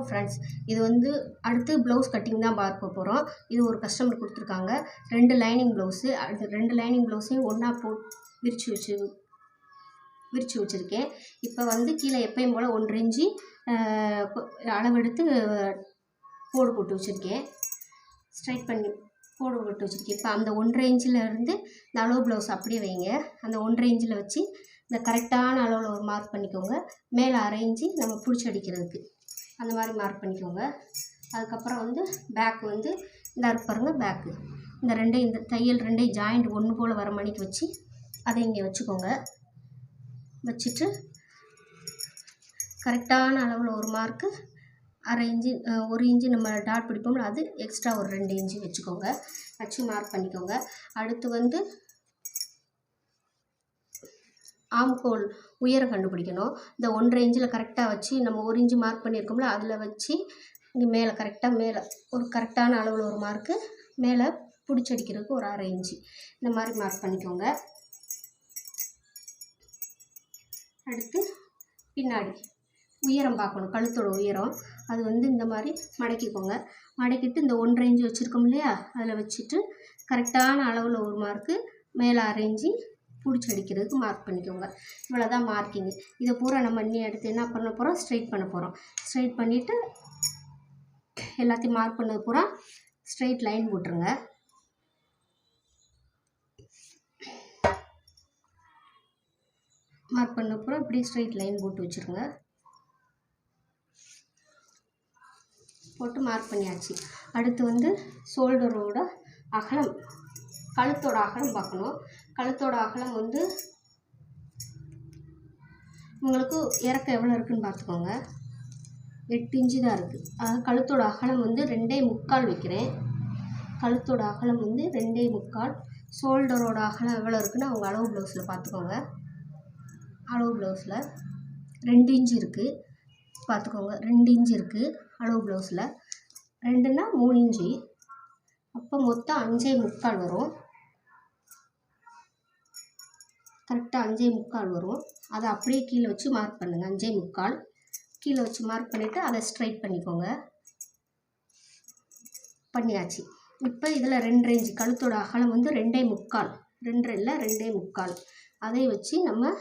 Friends, இது வந்து அடுத்து ப்ளவுஸ் கட்டிங் தான் பார்க்க போகிறோம். இது ஒரு கஸ்டமர் கொடுத்துருக்காங்க. 2 லைனிங் ப்ளவுஸு. அது 2 லைனிங் ப்ளவுஸையும் ஒன்றா விரித்து வச்சுருக்கேன். இப்போ வந்து கீழே எப்பயும் போல் 1 இன்ச்சு அளவெடுத்து கோடு போட்டு வச்சுருக்கேன். ஸ்ட்ரைட் பண்ணி கோடு போட்டு வச்சுருக்கேன். இப்போ அந்த 1.5 இன்ச்சிலேருந்து இந்த அளவு ப்ளவுஸ் அப்படியே வைங்க. அந்த 1.5 இன்ச்சில் வச்சு இந்த கரெக்டான அளவில் ஒரு மார்க் பண்ணிக்கோங்க. மேலே 1/2 இன்ச்சு நம்ம பிடிச்சி அடிக்கிறதுக்கு அந்த மாதிரி மார்க் பண்ணிக்கோங்க. அதுக்கப்புறம் வந்து பேக் வந்து இந்த பாருங்கள், பேக்கு இந்த ரெண்டையும் இந்த தையல் ரெண்டையும் ஜாயிண்ட் ஒன்று போல் வர மணிக்கு வச்சு அதை இங்கே வச்சுக்கோங்க. வச்சுட்டு கரெக்டான அளவில் ஒரு மார்க்கு 1/2 இன்ச்சு 1 இன்ச்சு நம்ம டாட் பிடிப்போம்ல, அது எக்ஸ்ட்ரா ஒரு 2 இன்ச்சு வச்சுக்கோங்க. வச்சு மார்க் பண்ணிக்கோங்க. அடுத்து வந்து ஆம்கோல் உயரம் கண்டுபிடிக்கணும். இந்த 1.5 இன்ச்சில் கரெக்டாக வச்சு நம்ம 1 இன்ச்சு மார்க் பண்ணியிருக்கோம்ல, அதில் வச்சு இங்கே மேலே கரெக்டாக மேலே ஒரு கரெக்டான அளவில் ஒரு மார்க்கு, மேலே பிடிச்சடிக்கிறதுக்கு ஒரு 1/2 இன்ச்சு இந்த மாதிரி மார்க் பண்ணிக்கோங்க. அடுத்து பின்னாடி உயரம் பார்க்கணும், கழுத்தோட உயரம். அது வந்து இந்த மாதிரி மடக்கிக்கோங்க. மடக்கிட்டு இந்த 1.5 இன்ச்சு வச்சுருக்கோம் இல்லையா, அதில் வச்சுட்டு கரெக்டான அளவில் ஒரு மார்க்கு, மேலே 1/2 இன்ச்சு பிடிச்சி அடிக்கிறதுக்கு மார்க் பண்ணிக்கோங்க. இவ்வளோ தான் மார்க்கிங்கு. இதை பூரா நம்ம இன்னும் எடுத்து என்ன பண்ண போகிறோம், ஸ்ட்ரைட் பண்ண போகிறோம். ஸ்ட்ரைட் பண்ணிவிட்டு எல்லாத்தையும் மார்க் பண்ணது பூரா ஸ்ட்ரைட் லைன் போட்டுருங்க. மார்க் பண்ண பூரா இப்படி ஸ்ட்ரைட் லைன் போட்டு வச்சுருங்க. போட்டு மார்க் பண்ணியாச்சு. அடுத்து வந்து ஷோல்டரோட அகலம், கழுத்தோட அகலம் பார்க்கணும். கழுத்தோட அகலம் வந்து உங்களுக்கு இறக்கம் எவ்வளோ இருக்குதுன்னு பார்த்துக்கோங்க. 8 இன்ச்சு தான் இருக்குது. அதாவது கழுத்தோட அகலம் வந்து 2.75 வைக்கிறேன். கழுத்தோட அகலம் வந்து 2.75. ஷோல்டரோட அகலம் எவ்வளோ இருக்குதுன்னு அவங்க அளவு ப்ளவுஸில் பார்த்துக்கோங்க. அளவு ப்ளவுஸில் 2 இன்ச்சு இருக்குது பார்த்துக்கோங்க. 2 இன்ச்சு இருக்குது அளவு ப்ளவுஸில். 2ன்னா 3 இன்ச்சு. அப்போ மொத்தம் 5.75 வரும். கரெக்டாக 5.75 வரும். அதை அப்படியே கீழே வச்சு மார்க் பண்ணுங்கள். 5.75 கீழே வச்சு மார்க் பண்ணிவிட்டு அதை ஸ்ட்ரைட் பண்ணிக்கோங்க. பண்ணியாச்சு. இப்போ இதில் 2.5 இன்ச்சு கழுத்தோட அகலம் வந்து 2.75, 2 இல்லை 2.75. அதை வச்சு நம்ம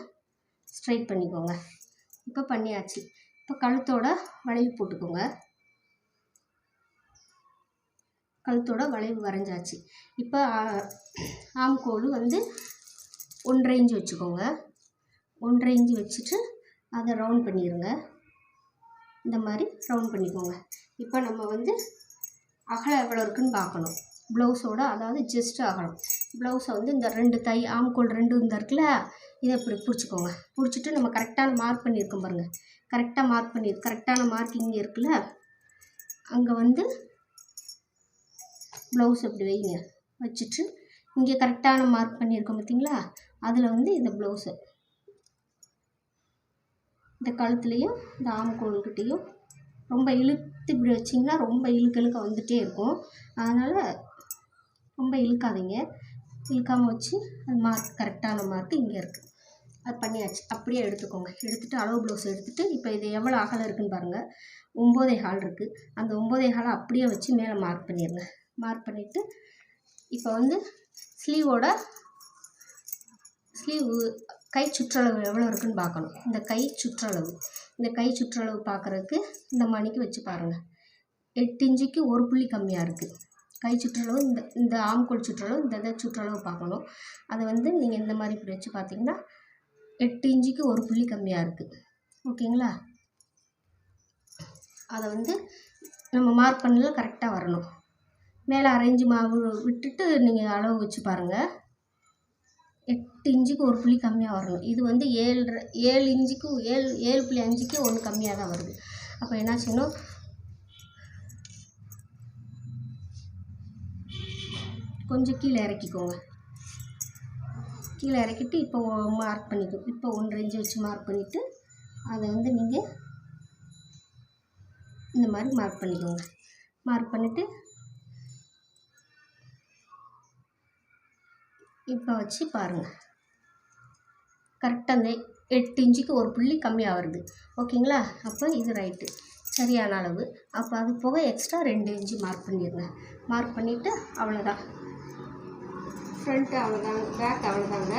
ஸ்ட்ரைட் பண்ணிக்கோங்க. இப்போ பண்ணியாச்சு. இப்போ கழுத்தோட வளைவு போட்டுக்கோங்க. கழுத்தோட வளைவு வரைஞ்சாச்சு. இப்போ ஆம்கோல் வந்து 1.5 இன்ச்சு வச்சுக்கோங்க. 1.5 இன்ச்சு வச்சுட்டு அதை ரவுண்ட் பண்ணிடுங்க. இந்த மாதிரி ரவுண்ட் பண்ணிக்கோங்க. இப்போ நம்ம வந்து அகலம் எவ்வளோ இருக்குதுன்னு பார்க்கணும். ப்ளவுஸோட அதாவது ஜஸ்ட் அகலம். ப்ளவுஸை வந்து இந்த 2 ஆம்கோல் 2 இந்த இருக்குல்ல, இதை இப்படி பிடிச்சிக்கோங்க. பிடிச்சிட்டு நம்ம கரெக்டான மார்க் பண்ணியிருக்கோம் பாருங்கள். கரெக்டாக மார்க் பண்ணி கரெக்டான மார்க்கிங் இருக்குல்ல, அங்கே வந்து ப்ளவுஸ் இப்படி வைங்க. வச்சுட்டு இங்கே கரெக்டான மார்க் பண்ணியிருக்கோம் பார்த்தீங்களா, அதில் வந்து இந்த ப்ளவுஸை இந்த கழுத்துலேயும் இந்த ஆம்கோல்கிட்டையும் ரொம்ப இழுத்து இப்படி வச்சிங்கன்னா ரொம்ப இழுக்க வந்துகிட்டே இருக்கும். அதனால் ரொம்ப இழுக்காதீங்க. இழுக்காமல் வச்சு அது மார்க் கரெக்டான மார்க்கு இங்கே இருக்குது. அது பண்ணியாச்சு. அப்படியே எடுத்துக்கோங்க. எடுத்துகிட்டு அளவு ப்ளவுஸ் எடுத்துகிட்டு இப்போ இது எவ்வளோ அகலம் இருக்குதுன்னு பாருங்கள். 9.25 இருக்குது. அந்த 9.25 அப்படியே வச்சு மேலே மார்க் பண்ணிடுங்க. மார்க் பண்ணிவிட்டு இப்போ வந்து ஸ்லீவ் கை சுற்றளவு எவ்வளோ இருக்குதுன்னு பார்க்கணும். இந்த கை சுற்றளவு பார்க்குறதுக்கு இந்த மணிக்கு வச்சு பாருங்கள். 8 இன்ச்சுக்கு 1 புள்ளி கம்மியாக இருக்குது. கை சுற்றளவு இந்த ஆம்கோல் சுற்றளவு இந்த சுற்றளவு பார்க்கணும். அதை வந்து நீங்கள் இந்த மாதிரி இப்படி வச்சு பார்த்தீங்கன்னா 8 இன்ச்சுக்கு 1 புள்ளி கம்மியாக இருக்குது. ஓகேங்களா? அதை வந்து நம்ம மார்க் பண்ணல கரெக்டாக வரணும். மேலே 1/2 இன்ச்சு மாவு விட்டுட்டு நீங்கள் அளவு வச்சு பாருங்கள். 8 இன்ச்சுக்கு 1 புள்ளி கம்மியாக வரணும். இது வந்து 7 இன்ச்சுக்கு 7.5க்கு 1 கம்மியாக தான் வருது. அப்போ என்ன செய்யணும், கொஞ்சம் கீழே இறக்கிக்கோங்க. கீழே இறக்கிட்டு இப்போ மார்க் பண்ணிக்கோ. இப்போ 1.5 இன்ச்சு வச்சு மார்க் பண்ணிவிட்டு அதை வந்து நீங்கள் இந்த மாதிரி மார்க் பண்ணிக்கோங்க. மார்க் பண்ணிவிட்டு இப்போ வச்சு பாருங்கள். கரெக்டாக அந்த 8 இன்ச்சுக்கு 1 புள்ளி கம்மியாக வருது. ஓகேங்களா? அப்போ இது ரைட்டு. சரியான அளவு. அப்போ அது போக எக்ஸ்ட்ரா 2 இன்ச்சு மார்க் பண்ணிடுங்க. மார்க் பண்ணிவிட்டு அவ்வளோதான். ஃப்ரண்ட்டு அவ்வளோதாங்க, பேக் அவ்வளோதாங்க.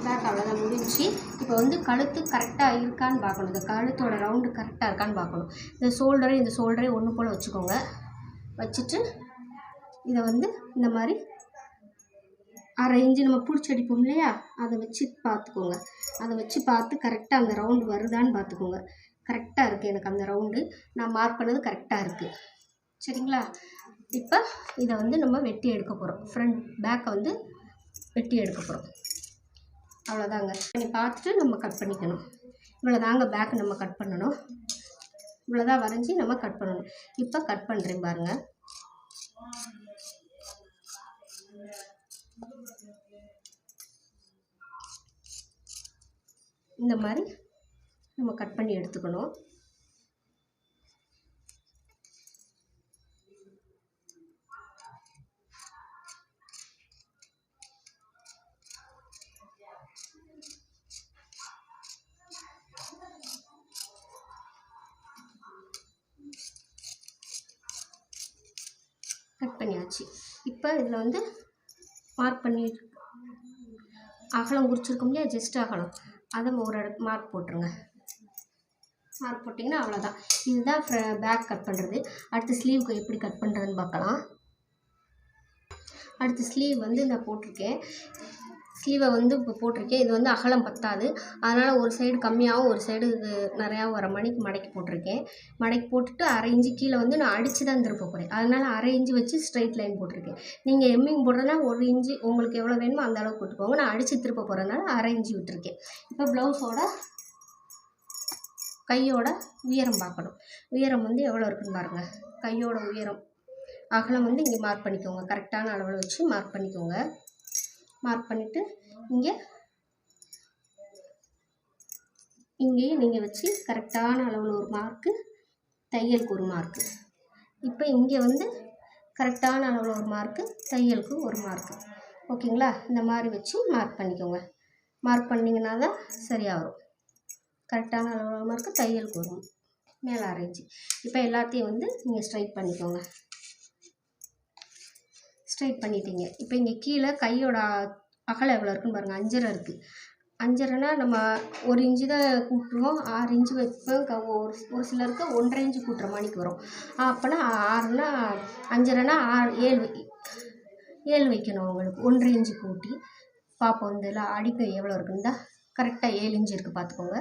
பேக் அவ்வளோதான் முடிஞ்சு. இப்போ வந்து கழுத்து கரெக்டாக இருக்கான்னு பார்க்கணும். இந்த கழுத்தோட ரவுண்டு கரெக்டாக இருக்கான்னு பார்க்கணும். இந்த ஷோல்டரே ஒன்று போல் வச்சுக்கோங்க. வச்சுட்டு இதை வந்து இந்த மாதிரி 1/2 இன்ச்சு நம்ம பிடிச்சி அடிப்போம் இல்லையா, அதை வச்சு பார்த்துக்கோங்க. அதை வச்சு பார்த்து கரெக்டாக அந்த ரவுண்டு வருதான்னு பார்த்துக்கோங்க. கரெக்டாக இருக்குது, எனக்கு அந்த ரவுண்டு நான் மார்க் பண்ணது கரெக்டாக இருக்குது. சரிங்களா? இப்போ இதை வந்து நம்ம வெட்டி எடுக்க போகிறோம். ஃப்ரண்ட் பேக்கை வந்து வெட்டி எடுக்க போகிறோம். அவ்வளோதாங்க. பண்ணி பார்த்துட்டு நம்ம கட் பண்ணிக்கணும். இவ்வளோதாங்க பேக் நம்ம கட் பண்ணணும். இவ்வளோதான் வரைஞ்சி நம்ம கட் பண்ணணும். இப்போ கட் பண்ணுறேன் பாருங்கள். இந்த மாதிரி நம்ம கட் பண்ணி எடுத்துக்கணும். கட் பண்ணியாச்சு. இப்போ இதில் வந்து மார்க் பண்ணி அகலம் குறிச்சிருக்கோம் இல்லையா, ஜஸ்ட் அகலம், அதை ஒரு மார்க் போட்டுருங்க. மார்க் போட்டிங்கன்னா அவ்வளோதான். இதுதான் பேக் கட் பண்ணுறது. அடுத்து ஸ்லீவுக்கு எப்படி கட் பண்ணுறதுன்னு பார்க்கலாம். அடுத்து ஸ்லீவ் வந்து நான் போட்டிருக்கேன். ஸ்லீவை வந்து இப்போ போட்டிருக்கேன். இது வந்து அகலம் பத்தாது, அதனால் ஒரு சைடு கம்மியாகவும் ஒரு சைடு நிறையாவும் வர மணிக்கு மடக்கி போட்டிருக்கேன். மடக்கி போட்டுட்டு 1/2 இன்ச்சு கீழே வந்து நான் அடித்து தான் திருப்ப போகிறேன். அதனால் 1/2 இன்ச்சு வச்சு ஸ்ட்ரைட் லைன் போட்டிருக்கேன். நீங்கள் எம்மிங் போடுறதுனா 1 இன்ச்சு உங்களுக்கு எவ்வளோ வேணுமோ அந்த அளவுக்கு போட்டுக்கோங்க. நான் அடித்து திருப்ப போகிறதுனால 1/2 இன்ச்சு விட்டுருக்கேன். இப்போ ப்ளவுஸோட கையோட உயரம் பார்க்கணும். உயரம் வந்து எவ்வளோ இருக்குன்னு பாருங்கள். கையோட உயரம் அகலம் வந்து இங்கே மார்க் பண்ணிக்கோங்க. கரெக்டான அளவில் வச்சு மார்க் பண்ணிக்கோங்க. மார்க் பண்ணிவிட்டு இங்கேயும் நீங்கள் வச்சு கரெக்டான அளவில் ஒரு மார்க்கு, தையலுக்கு ஒரு மார்க்கு. இப்போ இங்கே வந்து கரெக்டான அளவில் ஒரு மார்க்கு, தையலுக்கு ஒரு மார்க்கு. ஓகேங்களா? இந்த மாதிரி வச்சு மார்க் பண்ணிக்கோங்க. மார்க் பண்ணிங்கன்னா தான் சரியாக வரும். கரெக்டான அளவில் ஒரு மார்க்கு, தையலுக்கு வரும், மேலே 1/2 இன்ச்சு. இப்போ எல்லாத்தையும் வந்து நீங்கள் ஸ்ட்ரைட் பண்ணிக்கோங்க. ஸ்ட்ரைட் பண்ணிட்டீங்க. இப்போ இங்கே கீழே கையோட அகலம் எவ்வளோ இருக்குன்னு பாருங்கள். 5.5 இருக்குது. 5.5னா நம்ம 1 இன்ச்சு தான் கூட்டுருவோம். 6 இன்ச்சு வைப்போம். ஒரு சிலருக்கு 1.5 இன்ச்சு கூட்டுற மாதிரிக்கு வரும். அப்போனா 6னா 5.5னா 7 வைக்கணும். உங்களுக்கு 1.5 இன்ச்சு கூட்டி பார்ப்போம். இதில் அடிக்கை எவ்வளோ இருக்குன்னு தான் கரெக்டாக 7 இன்ச்சு இருக்குது பார்த்துக்கோங்க.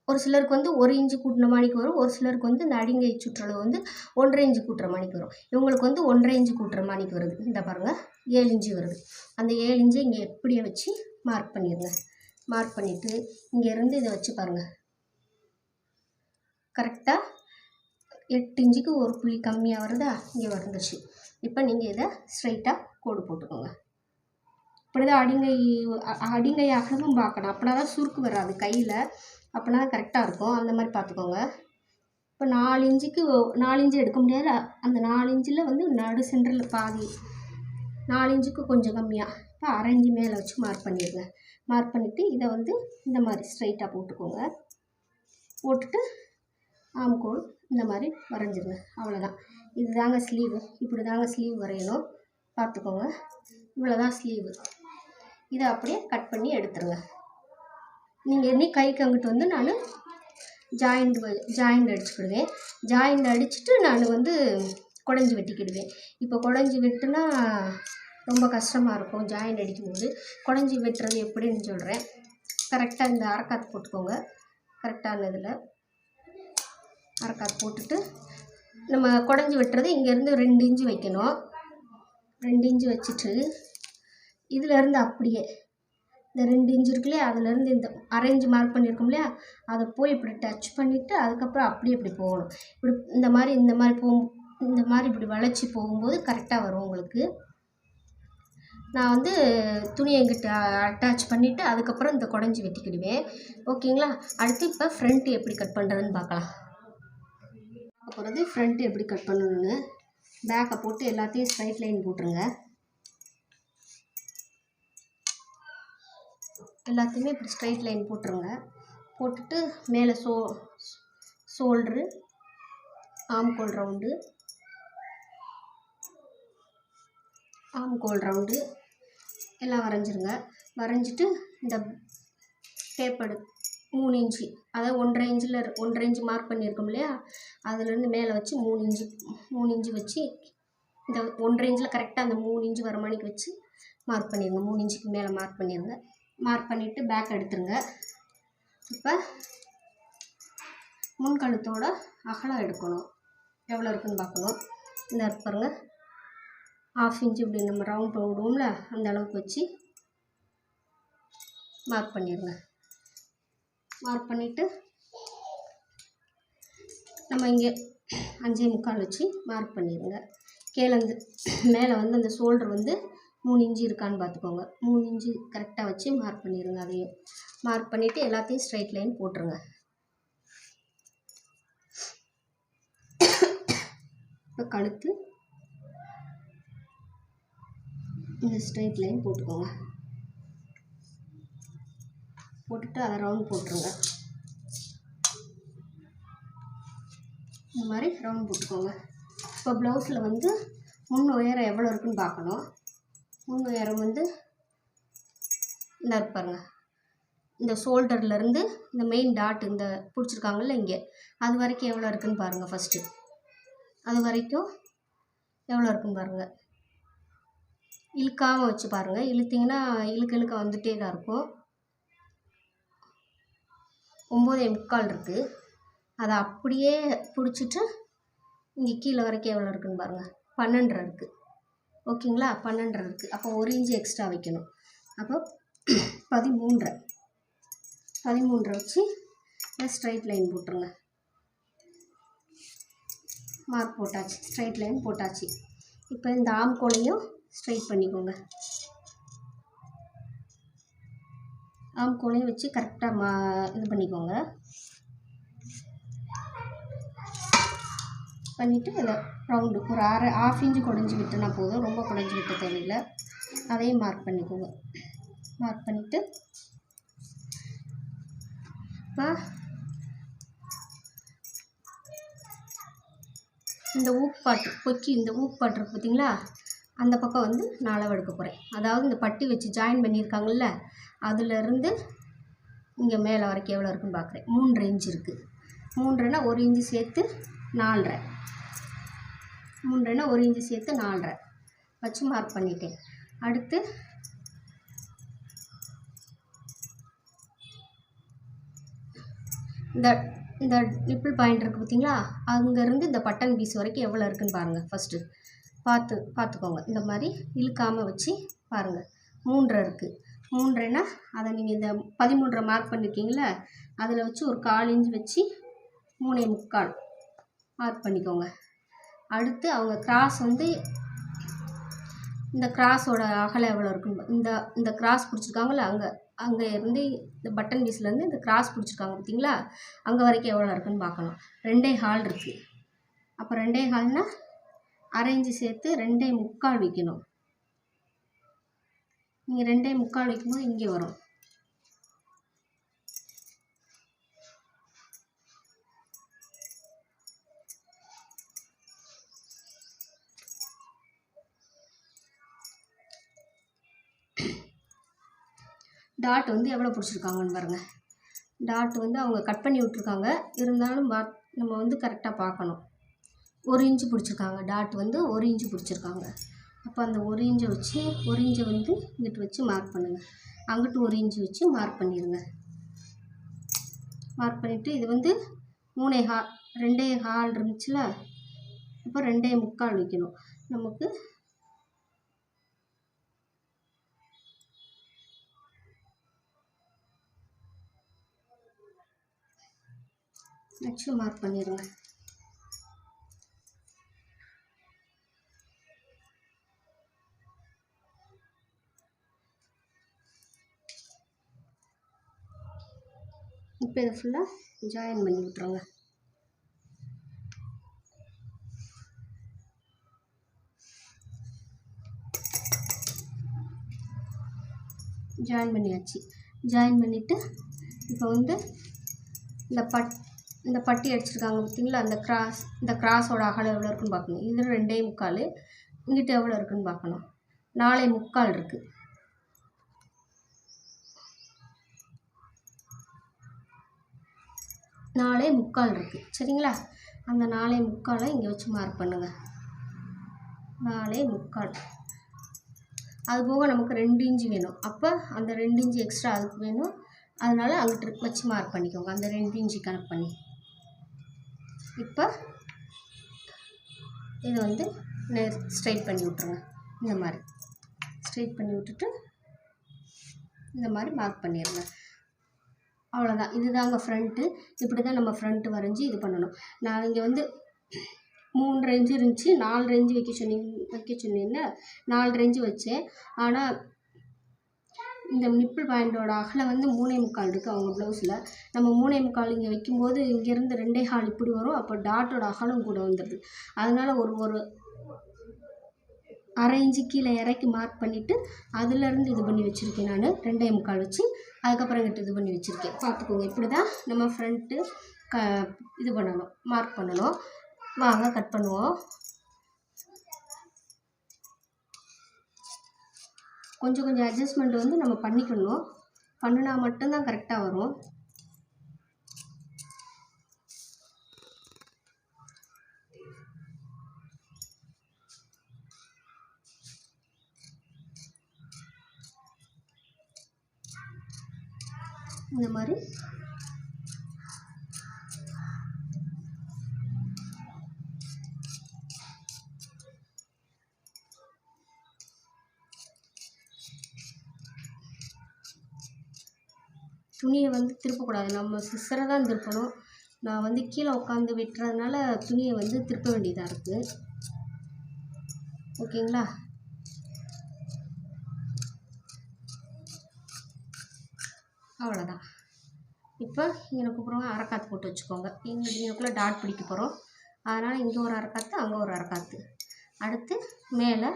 ஒரு சிலருக்கு வந்து 1 இன்ச்சு கூட்டின மாணிக்கு வரும். ஒரு சிலருக்கு வந்து இந்த அடிங்கை சுற்றளவு வந்து 1.5 இன்ச்சு கூட்டுற மாணிக்கு வரும். இவங்களுக்கு வந்து 1.5 இன்ச்சு கூட்டுற மாணிக்கு வருது. இந்த பாருங்கள், 7 இன்ச்சு வருது. அந்த 7 இன்ச்சை இங்கே எப்படியே வச்சு மார்க் பண்ணிடுங்க. மார்க் பண்ணிவிட்டு இங்கேருந்து இதை வச்சு பாருங்கள். கரெக்டாக 8 இன்ச்சுக்கு ஒரு புள்ளி கம்மியாக வருதா, இங்கே வந்துச்சு. இப்போ நீங்கள் இதை ஸ்ட்ரைட்டாக கோடு போட்டுக்கோங்க. இப்படி தான் அடிங்கை அகலமும் பார்க்கணும். அப்படின்னா தான் சுருக்கு வராது கையில். அப்படின்னா தான் கரெக்டாக இருக்கும். அந்த மாதிரி பார்த்துக்கோங்க. இப்போ 4 இன்ச்சுக்கு 4 இன்ச்சு எடுக்க முடியாது. அந்த 4 இன்ச்சில் வந்து நடு சென்டரில் பாதி 4 இன்ச்சுக்கு கொஞ்சம் கம்மியாக இப்போ 1/2 இன்ச்சு மேலே வச்சு மார்க் பண்ணிடுங்க. மார்க் பண்ணிவிட்டு இதை வந்து இந்த மாதிரி ஸ்ட்ரைட்டாக போட்டுக்கோங்க. போட்டுட்டு ஆம்கோல் இந்த மாதிரி வரைஞ்சிருங்க. அவ்வளோதான். இது தாங்க ஸ்லீவு. இப்படி தாங்க ஸ்லீவ் வரையணும். பார்த்துக்கோங்க. இவ்வளோ தான் ஸ்லீவு. இதை அப்படியே கட் பண்ணி எடுத்துருங்க. நீங்கள் கைக்கு அங்கிட்டு வந்து நான் ஜாயிண்ட் அடிச்சுக்கிடுவேன். ஜாயிண்ட் அடிச்சுட்டு நான் வந்து குடஞ்சி வெட்டிக்கிடுவேன். இப்போ குடஞ்சி வெட்டுனா ரொம்ப கஷ்டமாக இருக்கும். ஜாயிண்ட் அடிக்கும்போது குடஞ்சி வெட்டுறது எப்படின்னு சொல்கிறேன். கரெக்டாக இந்த அரைக்காத்து போட்டுக்கோங்க. கரெக்டான இதில் அரைக்காத்து போட்டுட்டு நம்ம குடஞ்சி வெட்டுறது இங்கேருந்து 2 இன்ச்சு வைக்கணும். 2 இன்ச்சு வச்சுட்டு இதிலேருந்து அப்படியே இந்த 2 இன்ச்சு இருக்கு இல்லையா, அதுலேருந்து இந்த 1/2 இன்ச்சு மார்க் பண்ணியிருக்கோம் இல்லையா, அதை போய் இப்படி டச் பண்ணிவிட்டு அதுக்கப்புறம் அப்படியே இப்படி போகணும். இப்படி இந்த மாதிரி இப்படி வளைச்சி போகும்போது கரெக்டாக வரும் உங்களுக்கு. நான் வந்து துணியை எங்கிட்ட அட்டாச் பண்ணிவிட்டு அதுக்கப்புறம் இந்த குடஞ்சி வெட்டிக்கிடுவேன். ஓகேங்களா? அடுத்து இப்போ ஃப்ரண்ட்டு எப்படி கட் பண்ணுறதுன்னு பார்க்கலாம். அப்புறம் ஃப்ரண்ட்டு எப்படி கட் பண்ணணுன்னு பேக்கை போட்டு எல்லாத்தையும் ஸ்ட்ரைட் லைன் போட்டுருங்க. எல்லாத்தையுமே இப்படி ஸ்ட்ரைட் லைன் போட்டுருங்க. போட்டுட்டு மேலே ஷோல்ட்ரு ஆம்கோல் ரவுண்டு எல்லாம் வரைஞ்சிருங்க. வரைஞ்சிட்டு இந்த டேப் 3 இன்ச்சு, அதாவது 1.5 இன்ச்சு மார்க் பண்ணியிருக்கோம் இல்லையா, அதுலேருந்து மேலே வச்சு 3 இன்ச்சு வச்சு இந்த 1.5 இன்ச்சில் கரெக்டாக அந்த 3 இன்ச்சு வர மணிக்கு வச்சு மார்க் பண்ணிடுங்க. 3 இன்ச்சுக்கு மேலே மார்க் பண்ணிடுங்க. மார்க் பண்ணிவிட்டு பேக் எடுத்துருங்க. இப்போ முன்கழுத்தோட அகலம் எடுக்கணும். எவ்வளோ இருக்குதுன்னு பார்க்கணும். இந்த பாருங்க, 1/2 இன்ச்சு இப்படி நம்ம ரவுண்ட் விடுவோம்ல, அந்த அளவுக்கு வச்சு மார்க் பண்ணிடுங்க. மார்க் பண்ணிவிட்டு நம்ம இங்கே 5.25 வச்சு மார்க் பண்ணிடுங்க. கீழேருந்து மேலே வந்து அந்த ஷோல்டர் வந்து 3 இன்ச்சு இருக்கான்னு பார்த்துக்கோங்க. 3 இன்ச்சு கரெக்டாக வச்சு மார்க் பண்ணிடுங்க. அதையும் மார்க் பண்ணிவிட்டு எல்லாத்தையும் ஸ்ட்ரைட் லைன் போட்டுருங்க. இப்போ கழுத்து இந்த ஸ்ட்ரைட் லைன் போட்டுக்கோங்க. போட்டுட்டு அதை ரவுண்ட் போட்டுருங்க. இந்த மாதிரி ரவுண்ட் போட்டுக்கோங்க. இப்போ ப்ளவுஸில் வந்து முன் உயரம் எவ்வளோ இருக்குன்னு பார்க்கணும். முன் உயரம் வந்து இந்த பாருங்க, இந்த ஷோல்டர்லேருந்து இந்த மெயின் டாட் இந்த பிடிச்சிருக்காங்கல்ல இங்கே, அது வரைக்கும் எவ்வளோ இருக்குன்னு பாருங்கள். ஃபஸ்ட்டு அது வரைக்கும் எவ்வளோ இருக்குன்னு பாருங்கள். இழுக்காமல் வச்சு பாருங்கள். இழுத்திங்கன்னா இழுக்க வந்துகிட்டே தான் இருக்கும். 9.25 இருக்குது. அதை அப்படியே பிடிச்சிட்டு இங்கே கீழே வரைக்கும் எவ்வளோ இருக்குன்னு பாருங்கள். 12 இருக்குது. ஓகேங்களா? 12 இருக்குது. அப்போ 1 இன்ச்சு எக்ஸ்ட்ரா வைக்கணும். அப்போ 13 வச்சு ஸ்ட்ரைட் லைன் போட்டுருங்க. மார்க் போட்டாச்சு, ஸ்ட்ரைட் லைன் போட்டாச்சு. இப்போ இந்த ஆம்கோலையும் ஸ்ட்ரைட் பண்ணிக்கோங்க. ஆம்கோலையும் வச்சு கரெக்டாக இது பண்ணிக்கோங்க. பண்ணிவிட்டு இதை ரவுண்டு ஒரு 1/2 இன்ச்சு குடஞ்சி விட்டுனா போதும். ரொம்ப குடஞ்சி விட்ட தேவையில்லை. அதையும் மார்க் பண்ணிக்கோங்க. மார்க் பண்ணிவிட்டு இப்போ இந்த ஊப்பாட்டு கொக்கி, இந்த ஊப்பாட்டு இருக்குது பார்த்தீங்களா, அந்த பக்கம் வந்து நான் அளவு எடுக்க போகிறேன். அதாவது இந்த பட்டி வச்சு ஜாயின் பண்ணியிருக்காங்கல்ல, அதுலேருந்து இங்கே மேலே வரைக்கும் எவ்வளோ இருக்குன்னு பார்க்குறேன். 3 இன்ச்சு இருக்குது. 3ன்னா 1 இன்ச்சு சேர்த்து 4.5. 3ன்னா 1 இன்ச்சு சேர்த்து 4.5 வச்சு மார்க் பண்ணிட்டேன். அடுத்து இந்த நிப்பிள் பாயிண்ட் இருக்குது பார்த்தீங்களா, அங்கேருந்து இந்த பட்டன் பீஸ் வரைக்கும் எவ்வளோ இருக்குன்னு பாருங்கள். ஃபஸ்ட்டு பார்த்துக்கோங்க. இந்த மாதிரி இழுக்காமல் வச்சு பாருங்கள். 3.5 இருக்குது. 3.5ன்னா அதை நீங்கள் இந்த 13 மார்க் பண்ணியிருக்கீங்களா, அதில் வச்சு ஒரு 1/4 இன்ச்சு வச்சு 3.25 மார்க் பண்ணிக்கோங்க. அடுத்து அவங்க கிராஸ் வந்து இந்த கிராஸோட அகலம் எவ்வளோ இருக்குன்னு இந்த கிராஸ் பிடிச்சிருக்காங்களா, அங்கே இருந்து இந்த பட்டன் பீஸ்லேருந்து இந்த கிராஸ் பிடிச்சிருக்காங்க பார்த்தீங்களா, அங்கே வரைக்கும் எவ்வளோ இருக்குன்னு பார்க்கணும். 2.25 இருக்குது. அப்போ 2.25ன்னா 1/2 இன்ச்சு சேர்த்து 2.25 வைக்கணும். நீங்கள் 2.25 வைக்கும்போது இங்கே வரும். டாட் வந்து எவ்வளோ பிடிச்சிருக்காங்கன்னு பாருங்கள். டாட் வந்து அவங்க கட் பண்ணி விட்ருக்காங்க. இருந்தாலும் நம்ம வந்து கரெக்டாக பார்க்கணும். 1 இன்ச்சு பிடிச்சிருக்காங்க. டாட் வந்து 1 இன்ச்சு பிடிச்சிருக்காங்க. அப்போ அந்த 1 இன்ச்சை வச்சு 1 இன்ச்சை வந்து இங்கிட்டு வச்சு மார்க் பண்ணுங்கள். அங்கிட்டு 1 இன்ச்சு வச்சு மார்க் பண்ணிடுங்க. மார்க் பண்ணிவிட்டு இது வந்து 2.25 இருந்துச்சுல, இப்போ 2.25 வைக்கணும். நமக்கு வச்சு மார்க் பண்ணிடுங்க. இப்போ இதை ஃபுல்லாக ஜாயின் பண்ணி விட்ருங்க. ஜாயின் பண்ணியாச்சு. ஜாயின் பண்ணிவிட்டு இப்போ வந்து இந்த இந்த பட்டி அடிச்சிருக்காங்க பார்த்தீங்களா, இந்த கிராஸோட அகலம் எவ்வளோ இருக்குன்னு பார்க்கணும். இது 2.25, இங்கிட்ட எவ்வளோ இருக்குன்னு பார்க்கணும். 4.25 இருக்குது. 4.25 இருக்குது. சரிங்களா, அந்த 4.25 இங்கே வச்சு மார்க் பண்ணுங்கள். 4.25. அதுபோக நமக்கு 2 இன்ச்சு வேணும். அப்போ அந்த 2 இன்ச்சு எக்ஸ்ட்ரா அதுக்கு வேணும். அதனால் அங்கிட்டு வச்சு மார்க் பண்ணிக்கோங்க, அந்த 2 இன்ச்சு கணக்கு பண்ணி. இப்போ இதை வந்து ஸ்ட்ரைட் பண்ணி விட்ருங்க. இந்த மாதிரி ஸ்ட்ரைட் பண்ணி விட்டுட்டு இந்த மாதிரி மார்க் பண்ணிடுங்க. அவ்வளோதான். இதுதாங்க ஃப்ரண்ட்டு. இப்படி தான் நம்ம ஃப்ரண்ட்டு வரைஞ்சி இது பண்ணணும். நான் இங்கே வந்து 3 இன்ச்சு இருந்துச்சு, 4 இன்ச்சு வைக்க சொன்னீங்கன்னா 4 இன்ச்சு வச்சேன். ஆனால் இந்த நிப்பிள் பாயிண்டோட அகலம் வந்து 3.25 இருக்குது அவங்க ப்ளவுஸில். நம்ம 3.25 இங்கே வைக்கும்போது இங்கேருந்து 2.25 இப்படி வரும். அப்போ டாட்டோட அகலம் கூட வந்துடுது. அதனால் ஒரு அரை இன்ச்சு கீழே இறக்கி மார்க் பண்ணிவிட்டு அதுலேருந்து இது பண்ணி வச்சுருக்கேன். நான் 2.25 வச்சு அதுக்கப்புறங்கிட்ட இது பண்ணி வச்சுருக்கேன். பார்த்துக்கோங்க. இப்படி தான் நம்ம ஃப்ரண்ட்டு இது பண்ணணும், மார்க் பண்ணணும். வாங்க கட் பண்ணுவோம். கொஞ்சம் அட்ஜஸ்ட்மெண்ட் வந்து நம்ம பண்ணிக்கணும். பண்ணினா மட்டும்தான் கரெக்டாக வரும். இந்த மாதிரி துணியை வந்து திருப்பக்கூடாது. நம்ம சிசரை தான் திருப்பணும். நான் வந்து கீழே உட்காந்து வெட்டுறதுனால துணியை வந்து திருப்ப வேண்டியதாக இருக்குது. ஓகேங்களா? அவ்வளோதான். இப்போ இங்கே கூப்பிட்றவங்க அரைக்காத்து போட்டு வச்சுக்கோங்க. இங்கேக்குள்ளே டாட் பிடிக்க போகிறோம். அதனால் இங்கே ஒரு அரைக்காத்து, அங்கே ஒரு அரைக்காத்து. அடுத்து மேலே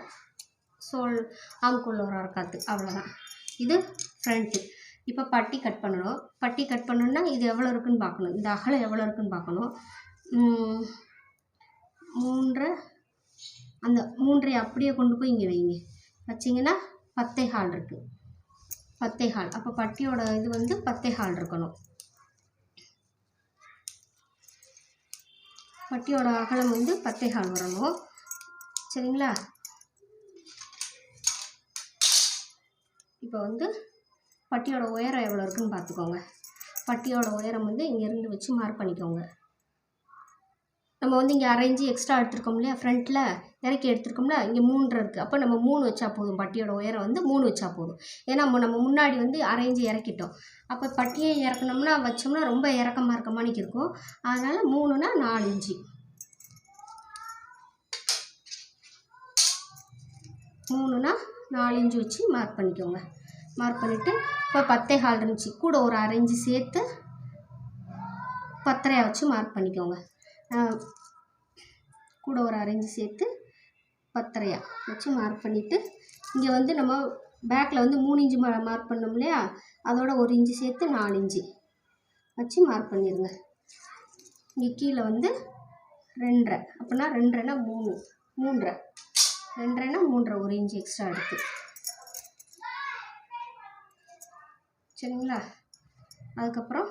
ஆம்குள்ள ஒரு அரைக்காத்து. அவ்வளோதான். இது ஃப்ரண்ட்டு. இப்போ பட்டி கட் பண்ணணும். பட்டி கட் பண்ணணுன்னா இது எவ்வளோ இருக்குதுன்னு பார்க்கணும். இந்த அகலம் எவ்வளோ இருக்குதுன்னு பார்க்கணும். 3 அந்த 3 அப்படியே கொண்டு போய் இங்கே வைங்க. வச்சிங்கன்னா 10.25 இருக்குது. 10.25. அப்போ பட்டியோட இது வந்து 10.25 இருக்கணும். பட்டியோட அகலம் வந்து 10.25 வரணும். சரிங்களா? இப்போ வந்து பட்டியோட உயரம் எவ்வளோ இருக்குதுன்னு பார்த்துக்கோங்க. பட்டியோட உயரம் வந்து இங்கேருந்து வச்சு மார்க் பண்ணிக்கோங்க. நம்ம வந்து இங்கே அரை இன்ச்சு எக்ஸ்ட்ரா எடுத்துருக்கோம் இல்லையா, ஃப்ரண்ட்டில் இறக்கி எடுத்துருக்கோம்ல, இங்கே 3 இருக்குது. அப்போ நம்ம 3 வச்சா போதும். பட்டியோட உயரம் வந்து 3 வச்சா போதும். ஏன்னா நம்ம முன்னாடி வந்து அரை இன்ச்சு இறக்கிட்டோம். அப்போ பட்டியை இறக்கணும்னா வச்சோம்னா ரொம்ப இறக்கமாக இருக்க மாணிக்கு இருக்கும். அதனால் 3னா 4 இன்ச்சு. 3னா 4 இன்ச்சு வச்சு மார்க் பண்ணிக்கோங்க. மார்க் பண்ணிவிட்டு இப்போ 10.25 இருந்துச்சு, கூட ஒரு அரை இன்ச்சு சேர்த்து 10.5 வச்சு மார்க் பண்ணிக்கோங்க. கூட ஒரு அரை இன்ச்சு சேர்த்து 10.5 வச்சு மார்க் பண்ணிவிட்டு இங்கே வந்து நம்ம பேக்கில் வந்து 3 இன்ச்சு மார்க் பண்ணோம் இல்லையா, அதோட ஒரு இன்ச்சு சேர்த்து 4 இன்ச்சு வச்சு மார்க் பண்ணிடுங்க. இங்கே கீழே வந்து 2.5, அப்படின்னா 2.5னா 3, 3.5, 2.5னா 3.5, ஒரு இன்ச்சு எக்ஸ்ட்ரா எடுத்து. சரிங்களா? அதுக்கப்புறம்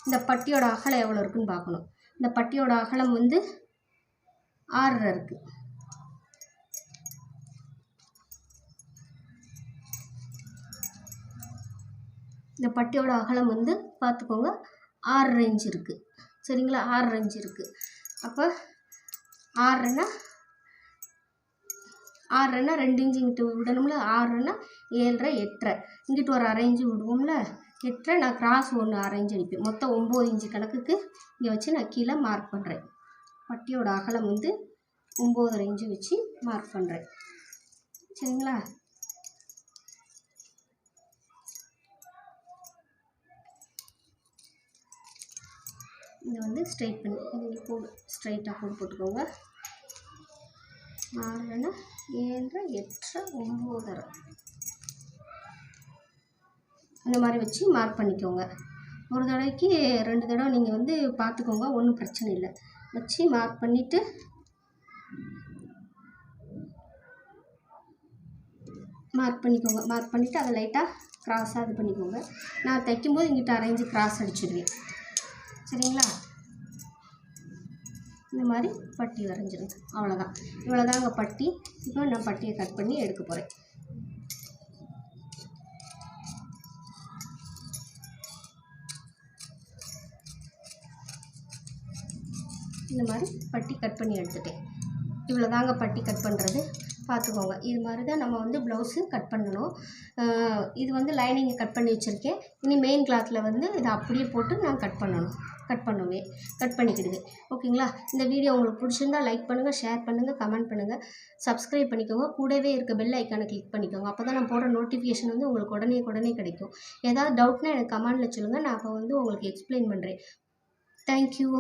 இந்த பட்டியோட அகலம் எவ்வளோ இருக்குதுன்னு பார்க்கணும். இந்த பட்டியோட அகலம் வந்து 6.5 இருக்குது. இந்த பட்டியோட அகலம் வந்து பார்த்துக்கோங்க 6.5 இன்ச்சு இருக்குது. சரிங்களா? 6.5 இன்ச்சு இருக்குது. அப்போ 6.5னா 2 இன்ச்சு இங்கிட்டு விடணும்ல. 6.5னா 7.5, 8.5. இங்கிட்டு ஒரு அரை இன்ச்சு விடுவோம்ல, 8.5. நான் கிராஸ் ஒன்று அரை இன்ச்சு அடிப்பேன். மொத்தம் 9 இன்ச்சு கணக்குக்கு இங்கே வச்சு நான் கீழே மார்க் பண்ணுறேன். பட்டியோட அகலம் வந்து 9.5 இன்ச்சு வச்சு மார்க் பண்ணுறேன். சரிங்களா? இதை வந்து ஸ்ட்ரைட் பண்ணி இது கோடு ஸ்ட்ரைட்டாக கோடு போட்டுக்கோங்க. 6.5, 7.5, 8.5, 9.5 இந்த மாதிரி வச்சு மார்க் பண்ணிக்கோங்க. ஒரு தடவைக்கு 2 தடவை நீங்கள் வந்து பார்த்துக்கோங்க, ஒன்றும் பிரச்சனை இல்லை. வச்சு மார்க் பண்ணிவிட்டு மார்க் பண்ணிவிட்டு அதை லைட்டாக க்ராஸாக இது பண்ணிக்கோங்க. நான் தைக்கும்போது இங்கிட்ட அரைஞ்சு க்ராஸ் அடிச்சிடுவேன். சரிங்களா? இந்த மாதிரி பட்டி வரைஞ்சிருங்க. அவ்வளோதான், இவ்வளோதாங்க பட்டி. இப்போ நான் பட்டியை கட் பண்ணி எடுக்க போகிறேன். இந்த மாதிரி பட்டி கட் பண்ணி எடுத்துட்டேன். இவ்வளோ தாங்க பட்டி கட் பண்ணுறது. பார்த்துக்கோங்க, இது மாதிரி தான் நம்ம வந்து ப்ளவுஸு கட் பண்ணணும். இது வந்து லைனிங்கை கட் பண்ணி வச்சுருக்கேன். இனி மெயின் கிளாத்தில் வந்து இதை அப்படியே போட்டு நான் கட் பண்ணிக்கிடுவேன். ஓகேங்களா? இந்த வீடியோ உங்களுக்கு பிடிச்சிருந்தா லைக் பண்ணுங்கள், ஷேர் பண்ணுங்கள், கமெண்ட் பண்ணுங்கள், சப்ஸ்கிரைப் பண்ணிக்கோங்க. கூடவே இருக்க பெல் ஐக்கானை கிளிக் பண்ணிக்கோங்க. அப்போ தான் நான் போடுற நோட்டிஃபிகேஷன் வந்து உங்களுக்கு உடனே கிடைக்கும். ஏதாவது டவுட்னா எனக்கு கமெண்டில் சொல்லுங்கள், நான் அப்போ வந்து உங்களுக்கு எக்ஸ்பிளைன் பண்ணுறேன். தேங்க்யூ.